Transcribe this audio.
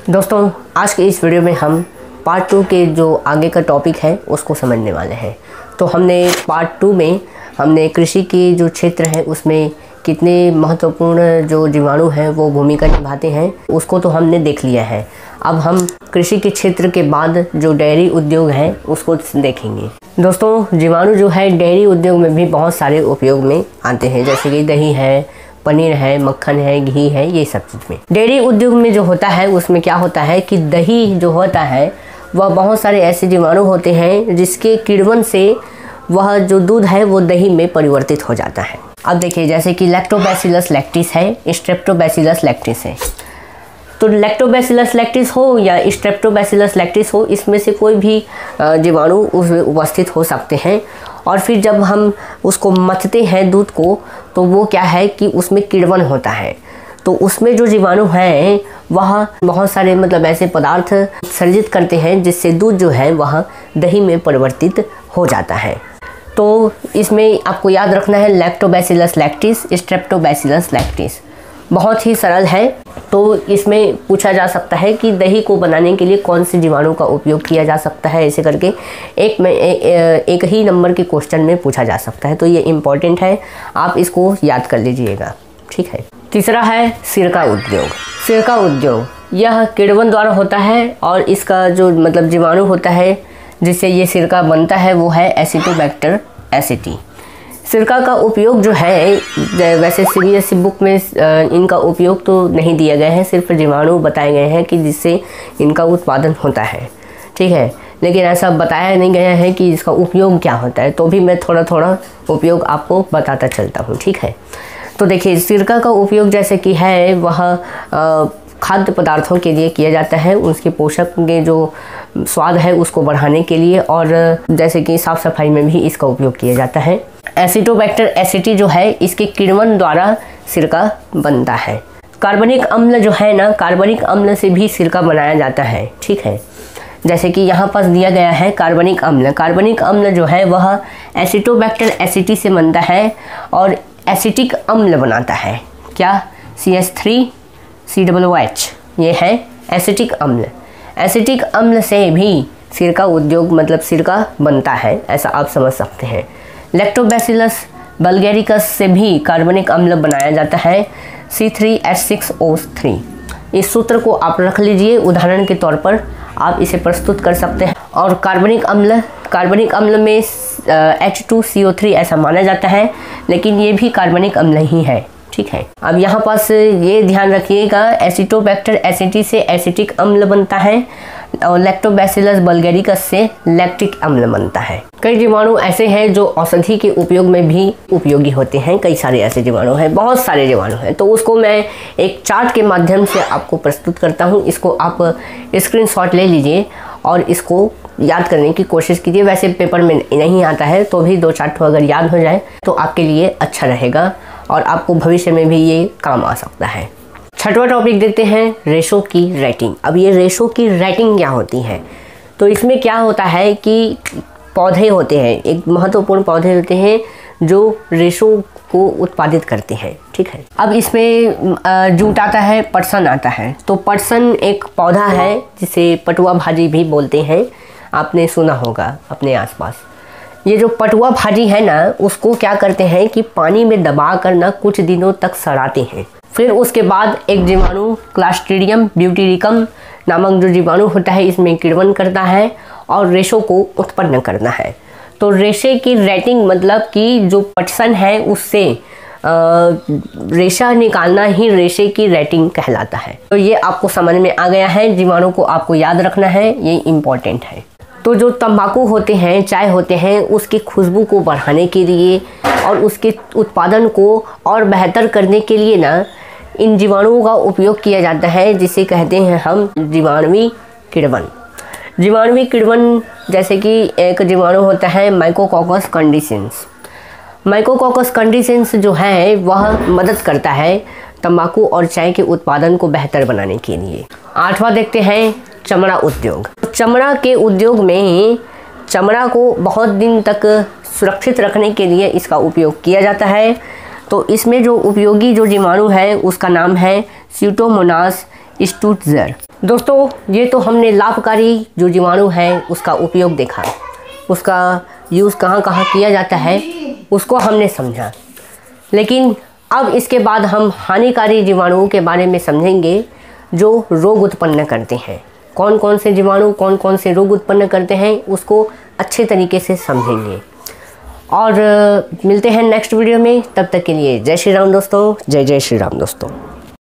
दोस्तों, आज के इस वीडियो में हम पार्ट 2 के जो आगे का टॉपिक है उसको समझने वाले हैं। तो हमने पार्ट 2 में हमने कृषि के जो क्षेत्र है उसमें कितने महत्वपूर्ण जो जीवाणु हैं वो भूमिका निभाते हैं उसको तो हमने देख लिया है। अब हम कृषि के क्षेत्र के बाद जो डेयरी उद्योग है उसको देखेंगे। दोस्तों, जीवाणु जो है डेयरी उद्योग में भी बहुत सारे उपयोग में आते हैं, जैसे कि दही है, पनीर है, मक्खन है, घी है, ये सब चीज़ में। डेयरी उद्योग में जो होता है उसमें क्या होता है कि दही जो होता है वह बहुत सारे ऐसे जीवाणु होते हैं जिसके किण्वन से वह जो दूध है वो दही में परिवर्तित हो जाता है। अब देखिए, जैसे कि लैक्टोबैसिलस लैक्टिस है, स्ट्रेप्टोबैसिलस लैक्टिस है। तो लैक्टोबैसिलस लैक्टिस हो या स्ट्रेप्टोबैसिलस लैक्टिस हो, इसमें से कोई भी जीवाणु उसमें उपस्थित हो सकते हैं। और फिर जब हम उसको मथते हैं दूध को, तो वो क्या है कि उसमें किण्वन होता है। तो उसमें जो जीवाणु हैं वह बहुत सारे ऐसे पदार्थ सर्जित करते हैं जिससे दूध जो है वह दही में परिवर्तित हो जाता है। तो इसमें आपको याद रखना है लैक्टोबैसिलस लैक्टिस, स्ट्रेप्टोबैसिलस लैक्टिस। बहुत ही सरल है। तो इसमें पूछा जा सकता है कि दही को बनाने के लिए कौन से जीवाणु का उपयोग किया जा सकता है, ऐसे करके एक ही नंबर के क्वेश्चन में पूछा जा सकता है। तो ये इम्पॉर्टेंट है, आप इसको याद कर लीजिएगा, ठीक है। तीसरा है सिरका उद्योग। सिरका उद्योग यह किण्वन द्वारा होता है और इसका जो जीवाणु होता है जिससे ये सिरका बनता है वो है एसिटोबैक्टर एसिटी। सिरका का उपयोग जो है, वैसे सीबीएसई बुक में इनका उपयोग तो नहीं दिया गया है, सिर्फ जीवाणु बताए गए हैं कि जिससे इनका उत्पादन होता है, ठीक है। लेकिन ऐसा बताया नहीं गया है कि इसका उपयोग क्या होता है, तो भी मैं थोड़ा थोड़ा उपयोग आपको बताता चलता हूँ, ठीक है। तो देखिए, सिरका का उपयोग जैसे कि है वह खाद्य पदार्थों के लिए किया जाता है, उसके पोषक के जो स्वाद है उसको बढ़ाने के लिए, और जैसे कि साफ़ सफाई में भी इसका उपयोग किया जाता है। एसिटोबैक्टर एसिटी जो है इसके किण्वन द्वारा सिरका बनता है। कार्बनिक अम्ल जो है ना, कार्बनिक अम्ल से भी सिरका बनाया जाता है, ठीक है। जैसे कि यहाँ पास दिया गया है कार्बनिक अम्ल। कार्बनिक अम्ल जो है वह एसिटोबैक्टर एसिटी से बनता है और एसिटिक अम्ल बनाता है। क्या? CH3COOH, ये है एसिटिक अम्ल। एसिटिक अम्ल से भी सिरका उद्योग सिरका बनता है, ऐसा आप समझ सकते हैं। लैक्टोबैसिलस बल्गेरिकस से भी कार्बनिक अम्ल बनाया जाता है, C3H6O3। इस सूत्र को आप रख लीजिए, उदाहरण के तौर पर आप इसे प्रस्तुत कर सकते हैं। और कार्बनिक अम्ल में H2CO3 ऐसा माना जाता है, लेकिन ये भी कार्बनिक अम्ल ही है, ठीक है। अब यहाँ पास ये ध्यान रखिएगा, एसिटोबैक्टर एसिटी से एसिटिक अम्ल बनता है और लैक्टोबैसिलस बल्गेरिकस से लैक्टिक अम्ल बनता है। कई जीवाणु ऐसे हैं जो औषधि के उपयोग में भी उपयोगी होते हैं। कई सारे ऐसे जीवाणु हैं, बहुत सारे जीवाणु हैं। तो उसको मैं एक चार्ट के माध्यम से आपको प्रस्तुत करता हूँ। इसको आप स्क्रीनशॉट ले लीजिए और इसको याद करने की कोशिश कीजिए। वैसे पेपर में नहीं आता है, तो भी 2 चार्ट अगर याद हो जाए तो आपके लिए अच्छा रहेगा और आपको भविष्य में भी ये काम आ सकता है। छठवां टॉपिक देखते हैं, रेशो की रेटिंग। अब ये रेशो की रेटिंग क्या होती है? तो इसमें क्या होता है कि पौधे होते हैं, एक महत्वपूर्ण पौधे होते हैं जो रेशो को उत्पादित करते हैं, ठीक है। अब इसमें जूट आता है, पटसन आता है। तो पटसन एक पौधा है जिसे पटुआ भाजी भी बोलते हैं, आपने सुना होगा अपने आसपास। ये जो पटुआ भाजी है ना, उसको क्या करते हैं कि पानी में दबा कर ना कुछ दिनों तक सड़ाते हैं। फिर उसके बाद एक जीवाणु क्लास्ट्रीडियम ब्यूटीरिकम नामक जो जीवाणु होता है इसमें किण्वन करता है और रेशो को उत्पन्न करता है। तो रेशे की रेटिंग कि जो पटसन है उससे रेशा निकालना ही रेशे की रेटिंग कहलाता है। तो ये आपको समझ में आ गया है, जीवाणु को आपको याद रखना है, ये इम्पॉर्टेंट है। तो जो तंबाकू होते हैं, चाय होते हैं, उसकी खुशबू को बढ़ाने के लिए और उसके उत्पादन को और बेहतर करने के लिए ना इन जीवाणुओं का उपयोग किया जाता है, जिसे कहते हैं हम जीवाणुवी किण्वन। जीवाणुवी किण्वन जैसे कि एक जीवाणु होता है माइकोकॉकस कंडिसेंस। माइकोकॉकस कंडिसेंस जो है वह मदद करता है तंबाकू और चाय के उत्पादन को बेहतर बनाने के लिए। 8वां देखते हैं, चमड़ा उद्योग। चमड़ा के उद्योग में चमड़ा को बहुत दिन तक सुरक्षित रखने के लिए इसका उपयोग किया जाता है। तो इसमें जो उपयोगी जो जीवाणु है उसका नाम है स्यूडोमोनास स्टुट्ज़र। दोस्तों ये तो हमने लाभकारी जो जीवाणु है उसका उपयोग देखा, उसका यूज़ कहाँ कहाँ किया जाता है उसको हमने समझा। लेकिन अब इसके बाद हम हानिकारी जीवाणुओं के बारे में समझेंगे जो रोग उत्पन्न करते हैं। कौन कौन से जीवाणु कौन कौन से रोग उत्पन्न करते हैं उसको अच्छे तरीके से समझेंगे। और मिलते हैं नेक्स्ट वीडियो में, तब तक के लिए जय श्री राम दोस्तों, जय जय श्री राम दोस्तों।